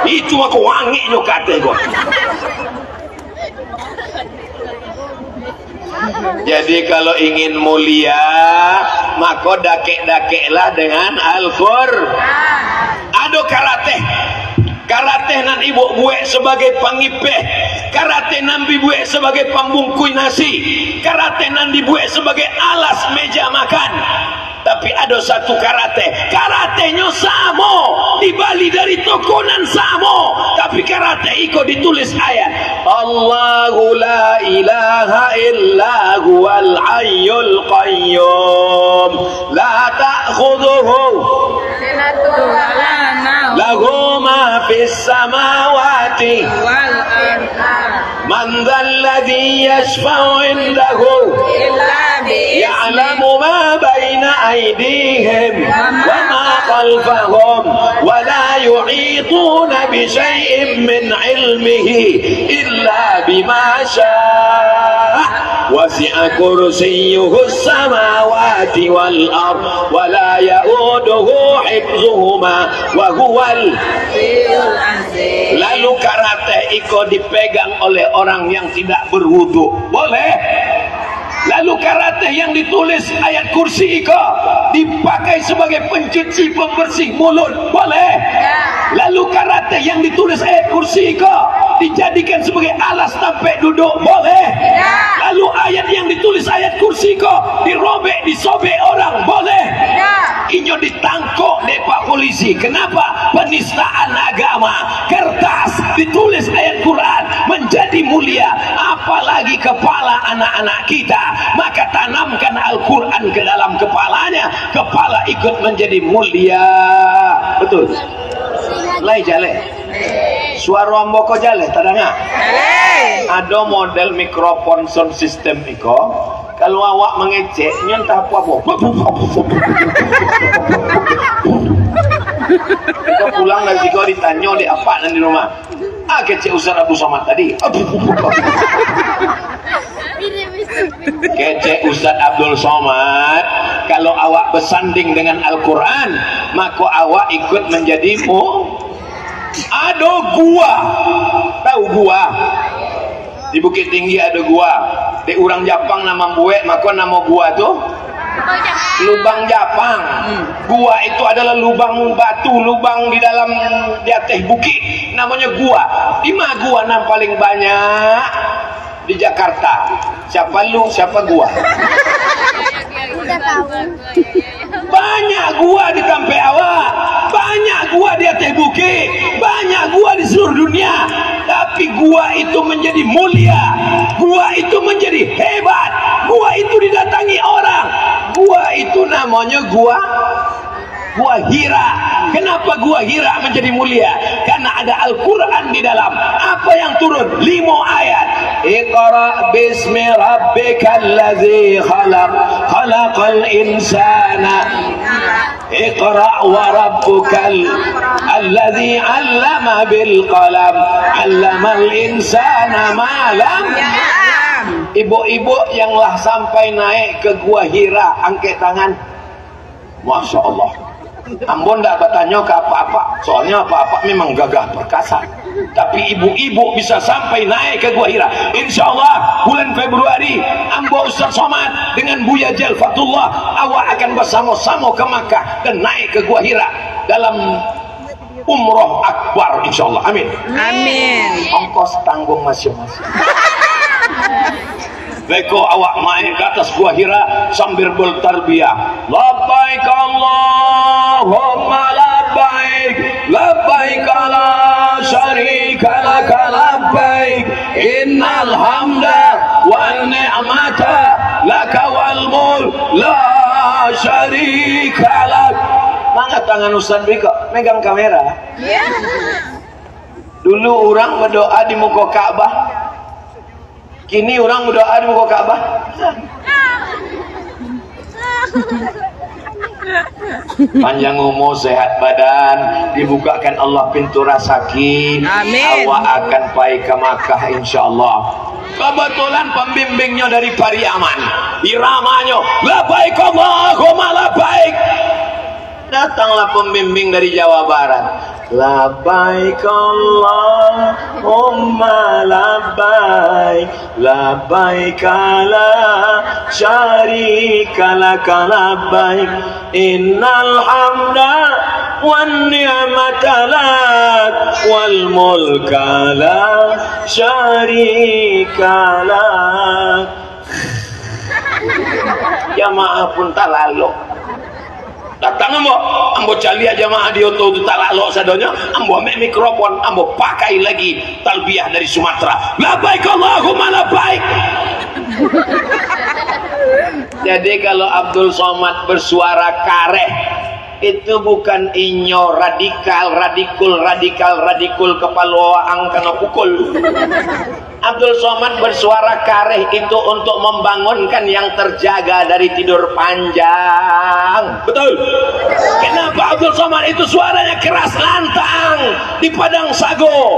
itu aku wangi nyo kate kok. Jadi kalau ingin mulia maka dakek-dakeklah dengan Al-Qur'an. Ado karate nan ibu buek sebagai pangipeh, karate nan dibuek sebagai pembungkus nasi, karate nan dibuek sebagai alas meja makan. Tapi ada satu karatenya samo, di Bali dari tokonan samo, tapi karate iko ditulis ayat Allahu la ilaha illa huwal hayyul qayyum la ta'khudhuhu lahu ma fis samawati man dzalladzi yashfa'u indahu ya'lamu ma baina aydihim wa ma khalfahum wa la yuhituna bi syai'in min 'ilmihi illa bima syaa wasi'a kursiyyuhu as-samawati wal ard wa la ya'uduhu hifdzuhuma wa huwal azim. Lalu karate iko dipegang oleh orang yang tidak berwudu boleh. Lalu karate yang ditulis ayat kursi iko dipakai sebagai pencuci pembersih mulut boleh. Lalu karate yang ditulis ayat kursi iko dijadikan sebagai alas sampai duduk boleh. Lalu ayat yang ditulis ayat kursi iko dirobek disobek orang boleh. Inyo ditangkok deh Pak Polisi. Kenapa? Penistaan agama. Kertas ditulis ayat Quran menjadi mulia, apalagi kepala anak-anak kita. Maka tanamkan Al-Quran ke dalam kepalanya, kepala ikut menjadi mulia. Betul. Lai jale. Suara amboko jale tadanya. Ada model mikrofon sound system iko. Kalau awak mengecek nyentah apa-apa. Kita pulang dari kau ditanya di apa di rumah. Kecek Ustaz Abu Somad tadi. Kecek Ustaz Abdul Somad. Kalau awak bersanding dengan Al-Quran, maka awak ikut menjadi ada gua. Tahu gua? Di Bukit Tinggi ada gua. Di orang Japang nama buek, maka nama gua tuh lubang Japang. Gua itu adalah lubang batu, lubang di dalam di atas bukit, namanya gua. Di mana gua yang paling banyak? Di Jakarta. Siapa lu, siapa gua? Banyak gua di Tampe Awak, banyak gua di atas bukit, banyak gua di seluruh dunia. Tapi gua itu menjadi mulia, gua itu menjadi hebat, gua itu didatangi orang. Gua itu namanya gua Hira. Kenapa gua Hira menjadi mulia? Karena ada Al-Quran di dalam. Apa yang turun? 5 ayat. Iqra bismi rabbikal ladzi khalaq, khalaqal insana. Iqra wa rabbukal alladzi 'allama bil qalam, 'allamal insana ma lam. Ibu-ibu yang lah sampai naik ke gua Hira, angkat tangan. Masya Allah. Ambon tidak bertanya ke apa-apa, soalnya apa-apa memang gagah perkasa. Tapi ibu-ibu bisa sampai naik ke Gua Hira. Insya Allah bulan Februari, Ambo Ustaz Somad dengan Buya Jalfatullah, awak akan bersama-sama ke Makkah dan naik ke Gua Hira dalam umroh akbar, insya Allah. Amin. Amin. Ongkos tanggung masing-masing. Beko awak main ke atas Gua Hira sambil bertarbiyah. Labbaik Allahumma labbaik, labbaik la syarika laka labbaik, innal hamda wan ni'mata laka wal mulk la syarika lak. Angkat tangan Ustaz Biko, megang kamera. Dulu orang berdoa di muka Ka'bah, kini orang berdoa di muka Ka'bah. Panjang umur, sehat badan, dibukakan Allah pintu rezeki. Amin. Awak akan pergi ke Makkah insyaallah. Kebetulan pembimbingnya dari Pariaman, iramanya labbaik Allahumma labbaik. Datanglah pembimbing dari Jawa Barat. labbaik Allahumma labbaik, labbaik la syarika laka labbaik, innal hamda wan ni'mata lak wal mulka la syarika lak. Jamaah pun tak lalu datang ambo calia jamaah di oto itu tak lalu sadonya ambo ambil mikrofon ambo pakai lagi talbiyah dari Sumatera, labbaik Allahumma labbaik. Jadi kalau Abdul Somad bersuara kareh itu bukan inyo radikul kepala angkana pukul. Abdul Somad bersuara kareh itu untuk membangunkan yang terjaga dari tidur panjang. Betul. Kenapa Abdul Somad itu suaranya keras lantang di Padang Sago?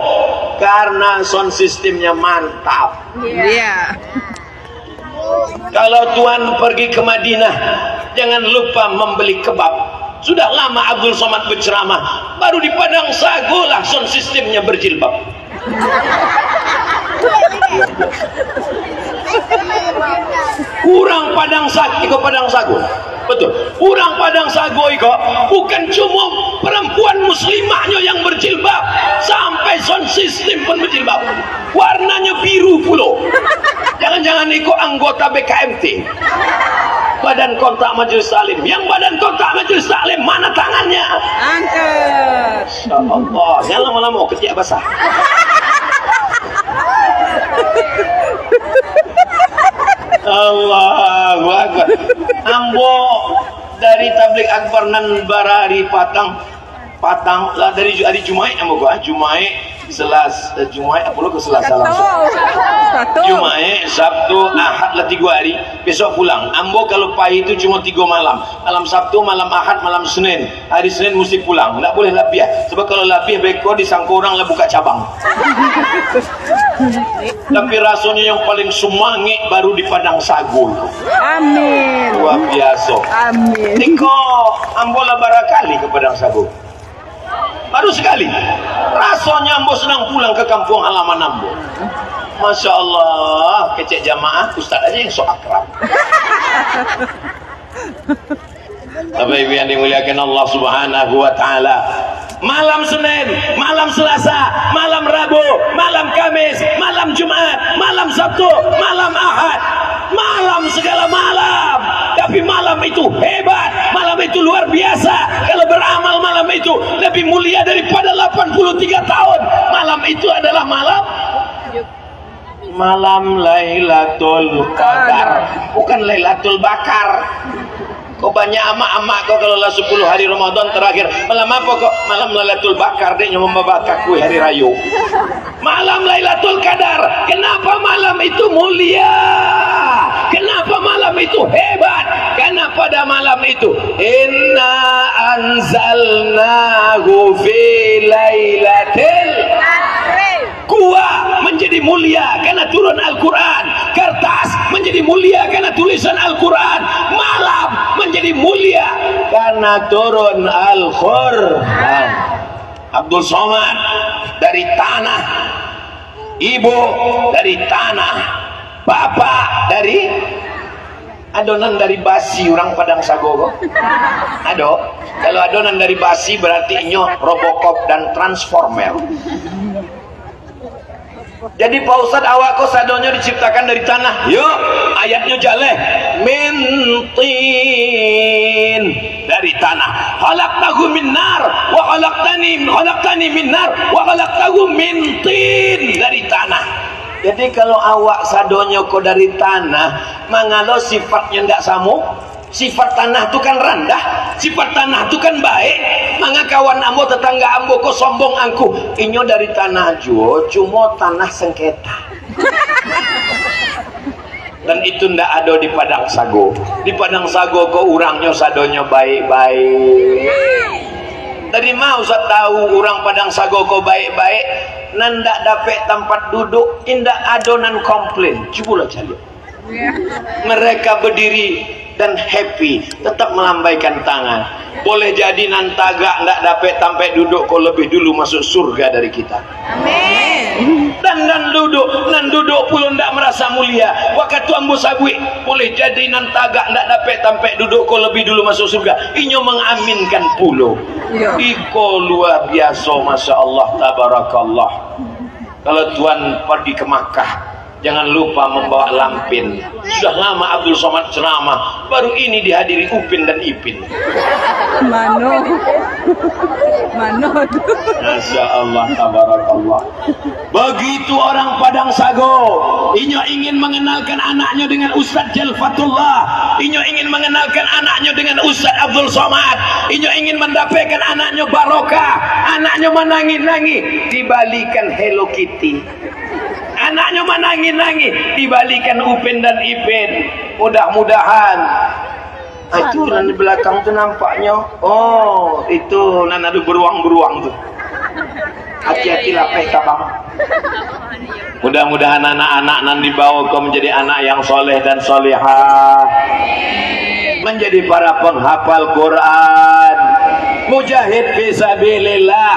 Karena sound systemnya mantap. Iya. Kalau tuan pergi ke Madinah, jangan lupa membeli kebab. Sudah lama Abdul Somad berceramah, baru di Padang Sago lah sound sistemnya berjilbab. Kurang Padang Sago, betul. Kurang Padang Sago iko bukan cuma perempuan muslimahnya yang berjilbab, sampai sound system pun berjilbab. Warnanya biru pulo. Jangan-jangan iko anggota BKMT. Badan Kontak Majelis Taklim. Yang Badan Kontak Majelis Taklim mana tangannya? Angkat. Insyaallah. Jangan lama-lama ketiak basah. Allahu Akbar. Ambo dari Tabligh Akbar nan Barari Patang lah dari hari Jumaat ambo gua Jumaat Jumaat apa lo ke Selasa langsung Jumaat Sabtu Ahad lah 3 hari, besok pulang. Ambo kalau pagi itu cuma 3 malam, malam Sabtu, malam Ahad, malam Senin. Hari Senin mesti pulang, nggak boleh lapiah, sebab kalau lapiah beko disangka orang lah buka cabang. Tapi rasanya yang paling semangat baru di Padang Sago. Amin. Luar biasa. Amin. Tiko ambo lah barakali ke Padang Sago. Baru sekali. Rasanya ambo senang pulang ke kampung halaman ambo. Masya Allah, kecek jamaah, ustaz aja yang so akrab. Bapak Ibu yang dimuliakan Allah Subhanahu wa Ta'ala, malam Senin, malam Selasa, malam Rabu, malam Kamis, malam Jumat, malam Sabtu, malam Ahad, malam segala malam. Tapi malam itu hebat, malam itu luar biasa. Kalau beramal malam itu lebih mulia daripada 83 tahun. Malam itu adalah malam Lailatul Qadar, bukan Lailatul Bakar. Kok banyak amak-amak kok kalau lah 10 hari Ramadan terakhir malam apa kok? Malam Lailatul Bakar, dia yang membakar kue hari raya. Malam Lailatul Qadar. Kenapa malam itu mulia? Kenapa malam itu hebat? Karena pada malam itu inna anzalnahu fi lailatil gua menjadi mulia karena turun Al-Quran, kertas menjadi mulia karena tulisan Al-Quran, malam menjadi mulia karena turun Al-Quran. Abdul Somad dari tanah, ibu dari tanah, bapak dari adonan dari basi orang Padang Sago. Kalau adonan dari basi berarti inyo Robocop dan Transformer. Jadi Pak Ustadz awak kok sadonya diciptakan dari tanah. Yuk ayatnya jaleh mintin dari tanah. Khalaqtahu min nar wa khalaqtani min nar wa khalaqtahu min tin dari tanah. Jadi kalau awak sadonya kok dari tanah, mangalo sifatnya ndak sama. Sifat tanah itu kan rendah, sifat tanah itu kan baik. Manga kawan ambo tetangga ambo kok sombong angku, inyo dari tanah jo, cuma tanah sengketa. Dan itu ndak ada di Padang Sago. Di Padang Sago kok urangnya sadonya baik-baik. Dari mau saya tahu orang Padang Sago kok baik-baik, nandak dapat tempat duduk, indak adonan komplain. Coba cari. Mereka berdiri dan happy, tetap melambaikan tangan. Boleh jadi nan tagak ndak dapat sampai duduk kau lebih dulu masuk surga dari kita. Amin. Dan nan duduk pun ndak merasa mulia. Waktu ambo sabui boleh jadi nan tagak ndak dapat sampai duduk kau lebih dulu masuk surga. Inyo mengaminkan pulo. Iko luar biasa, masya Allah, tabarakallah. Kalau Tuhan pergi ke Makkah, jangan lupa membawa lampin. Sudah lama Abdul Somad ceramah, baru ini dihadiri Upin dan Ipin. Mano Masya Allah, tabarakallah. Begitu orang Padang Sago, inyo ingin mengenalkan anaknya dengan Ustadz Jalfatullah, inyo ingin mengenalkan anaknya dengan Ustadz Abdul Somad, inyo ingin mendapatkan anaknya barokah, anaknya menangis-nangis, dibalikan Hello Kitty. Anaknya menangis-nangis, dibalikan Upin dan Ipin. Mudah-mudahan itu nan di belakang tuh nampaknya. Oh, itu nan ada beruang-beruang tuh. Hati-hati lah tabang. Mudah-mudahan anak-anak nan dibawa kau menjadi anak yang soleh dan solehah, menjadi para penghafal Quran, mujahid fisabilillah.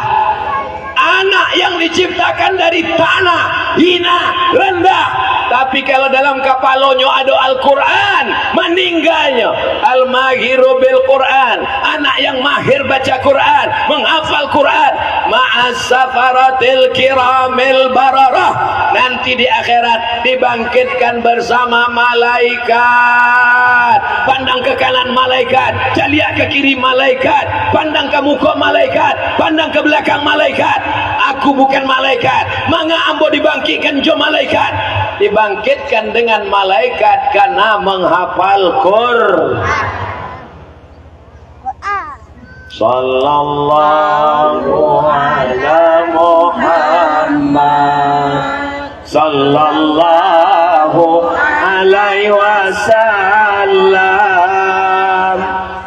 Anak yang diciptakan dari tanah, hina, rendah, tapi kalau dalam kapalonyo ada Al-Quran, meninggalnya Al-Mahiru bil Quran, anak yang mahir baca Quran, menghafal Quran, ma'as safaratil kiramil bararah, nanti di akhirat dibangkitkan bersama malaikat. Pandang ke kanan malaikat, lihat ke kiri malaikat, pandang ke muka malaikat, pandang ke belakang malaikat. Aku bukan malaikat, manga ambo dibangkitkan jo malaikat, dibangkitkan dengan malaikat karena menghafal Quran. Sallallahu ala Muhammad, sallallahu alaihi wasallam,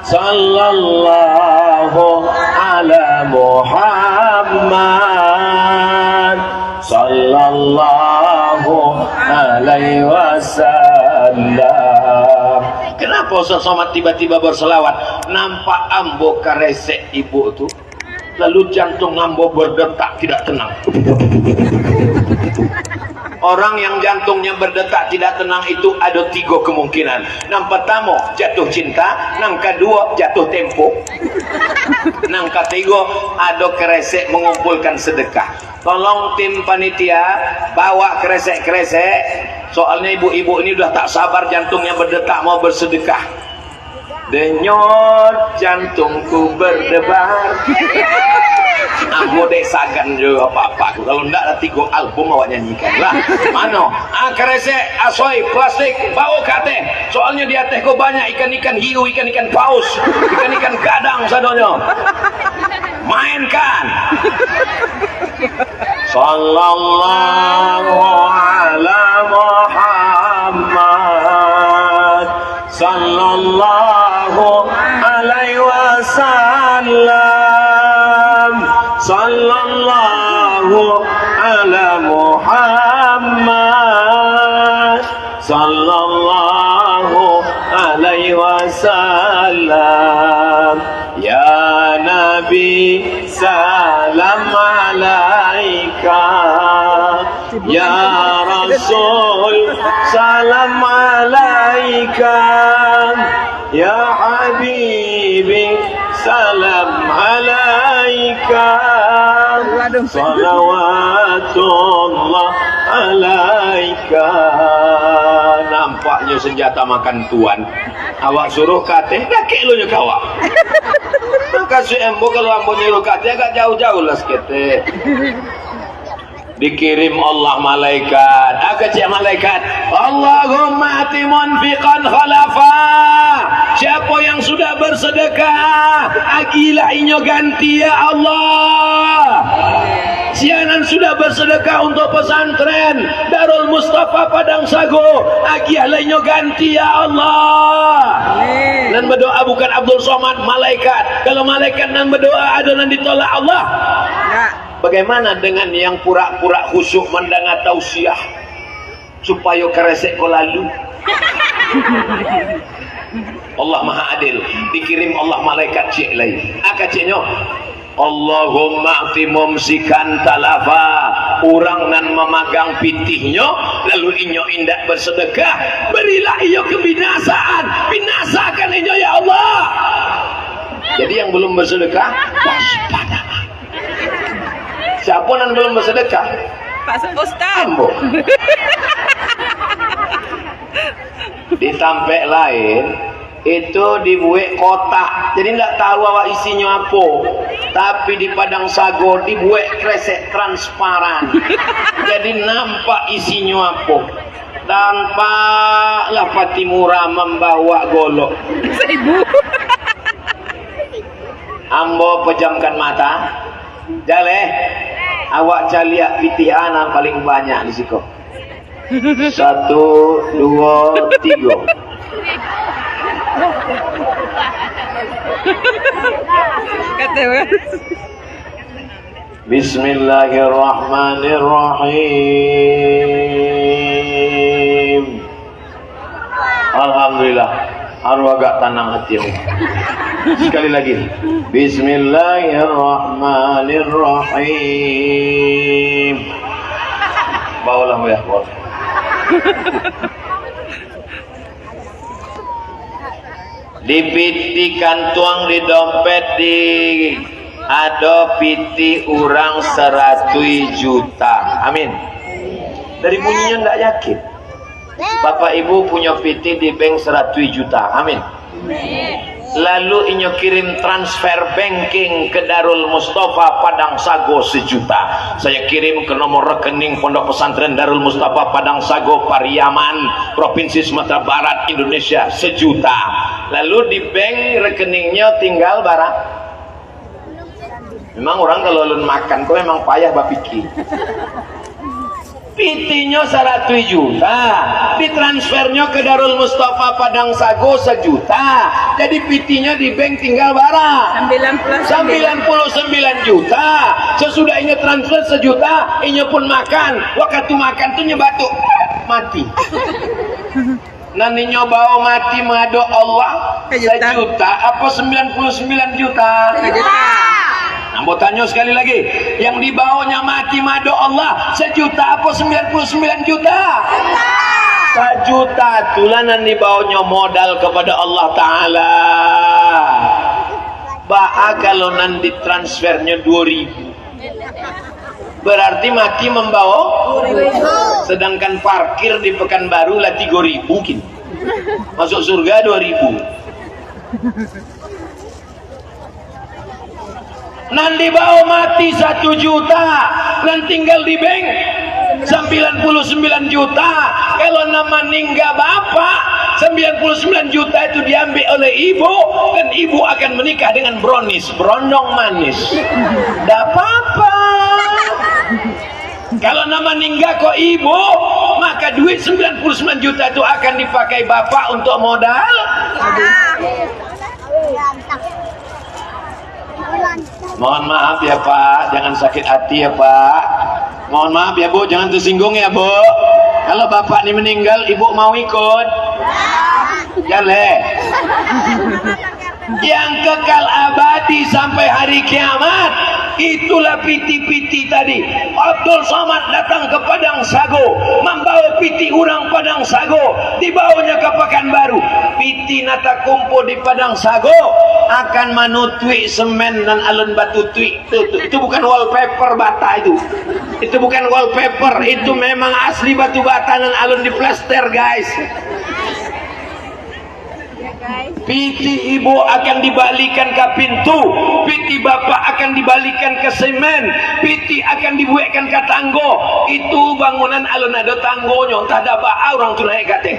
sallallahu ala Muhammad, sallallahu alaihi wasallam. Kenapa Ustaz Somad tiba-tiba berselawat? Nampak ambo karesek ibu tu, lalu jantung ambo berdetak tidak tenang. Orang yang jantungnya berdetak tidak tenang itu ada 3 kemungkinan. Yang pertama jatuh cinta, yang kedua jatuh tempo, yang ketiga ada keresek mengumpulkan sedekah. Tolong tim panitia bawa keresek-keresek, soalnya ibu-ibu ini udah tak sabar jantungnya berdetak mau bersedekah. Denyut jantungku berdebar. Aku desakan juga apa-apa. Kalau enggak ada 3 album awak nyanyikan lah. Mano? Keresek, asoy, plastik, bawa kate. Soalnya di atas kau banyak ikan-ikan hiu, ikan-ikan paus, ikan-ikan gadang sadonyo. Mainkan. Sallallahu ala Muhammad, sallallahu alaihi wasallam, sallallahu ala Muhammad, sallallahu alaihi wasallam. Ya Nabi salam alaika, ya Rasul salam alaika, ya Habibi salam alaika, salawatullah alaika. Nampaknya senjata makan tuan. Awak suruh kate, dakik lu nya kawak. Kasih embo kalau ambo nyuruh kate agak jauh-jauh lah sekete. Dikirim Allah malaikat, agak cek malaikat, Allahumma ati munfiqan khalafa. Siapa yang sudah bersedekah, agilah inyo ganti ya Allah. Sianan sudah bersedekah untuk pesantren Darul Mustafa Padang Sago, agilah inyo ganti ya Allah. Dan berdoa bukan Abdul Somad, malaikat. Kalau malaikat nan berdoa ada nan ditolak Allah. Bagaimana dengan yang pura-pura khusyuk mendengar tausiah supaya keresek kau lalu? Allah maha adil. Dikirim Allah malaikat cik lain. Aka ciknya Allahumma ati mumsikan talafa, orang nan memegang pitihnya lalu inyo indak bersedekah, berilah iyo kebinasaan, binasakan inyo ya Allah. Jadi yang belum bersedekah waspada. Siapa yang belum bersedekah? Pak Ustaz. Ambo. Ditampek lain itu dibuat kotak, jadi tidak tahu awak isinya apa, tapi di Padang Sago dibuat kresek transparan, jadi nampak isinya apa. Tampaklah Fatimura membawa golok. Ibu. Ambo pejamkan mata, jaleh awak caliak pitih ana paling banyak di situ. 1, 2, 3. Bismillahirrahmanirrahim. Alhamdulillah, haru agak tenang hati aku. Sekali lagi. Bismillahirrahmanirrahim. Bawalah ya, bawa. Di piti kantuang di dompet di ada piti urang 100 juta. Amin. Dari bunyinya enggak yakin. Bapak Ibu punya piti di bank 100 juta. Amin. Lalu inyo kirim transfer banking ke Darul Mustafa Padang Sago 1 juta. Saya kirim ke nomor rekening Pondok Pesantren Darul Mustafa Padang Sago Pariaman, Provinsi Sumatera Barat, Indonesia 1 juta. Lalu di bank rekeningnya tinggal barang. Memang orang kalau ulun makan kok memang payah bapiki. Pitinya 100 juta, ditransfernya ke Darul Mustafa Padang Sago 1 juta. Jadi pitinya di bank tinggal barang 99 juta. Sesudah ini transfer 1 juta, ini pun makan. Waktu makan tuh nyebatuk mati. Nanti nyoba mati mengadu Allah 1 juta apa 99 juta? 1 juta. Nah, mau tanya sekali lagi, yang dibawanya mati madu Allah 1 juta apa 99 juta? 1 juta. Tulanan dibawanya modal kepada Allah Ta'ala. Ba'a kalau nanti transfernya 2.000, berarti mati membawa 2.000. Sedangkan parkir di Pekanbaru lah 3.000 mungkin. Masuk surga 2.000. Nanti bawa mati 1 juta, dan tinggal di bank 99 juta. Kalau nama ninggal bapak 99 juta itu diambil oleh ibu, dan ibu akan menikah dengan bronis, berondong manis. Tidak apa-apa. Kalau nama ninggal kok ibu, maka duit 99 juta itu akan dipakai bapak untuk modal. Mohon maaf ya Pak, jangan sakit hati ya Pak. Mohon maaf ya Bu, jangan tersinggung ya Bu. Kalau bapak ini meninggal, ibu mau ikut? Jale. Yang kekal abadi sampai hari kiamat, itulah piti-piti tadi. Abdul Somad datang ke Padang Sago, membawa piti orang Padang Sago, dibawanya ke Pekanbaru. Piti nata kumpul di Padang Sago akan manutui semen dan alun batu tui. Itu bukan wallpaper bata itu. Itu bukan wallpaper, itu memang asli batu bata dan alun di plester guys. Piti ibu akan dibalikan ke pintu, piti bapak akan dibalikan ke semen, piti akan dibuatkan ke tanggo. Itu bangunan alun ada tanggonya, entah ada apa orang tu naik kateng.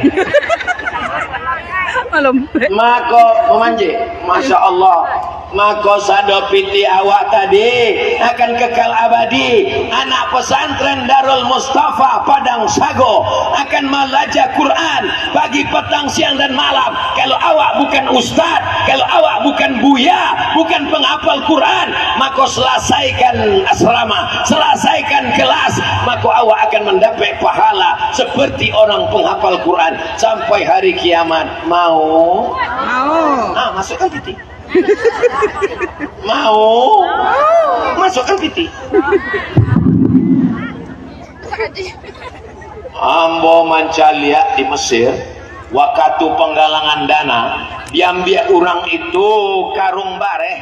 Maka memanjik, masya Allah. Maka sado piti awak tadi akan kekal abadi. Anak pesantren Darul Mustafa Padang Sago akan belajar Quran pagi, petang, siang dan malam. Kalau awak bukan ustaz, kalau awak bukan buya, bukan akan penghafal Quran, maka selesaikan asrama, selesaikan kelas, maka awak akan mendapat pahala seperti orang penghafal Quran sampai hari kiamat. Mau? Mau. Masukkan titik. Mau? Masukkan titik. Ambo mancalia di Mesir, waktu penggalangan dana, diambil orang itu karung bareh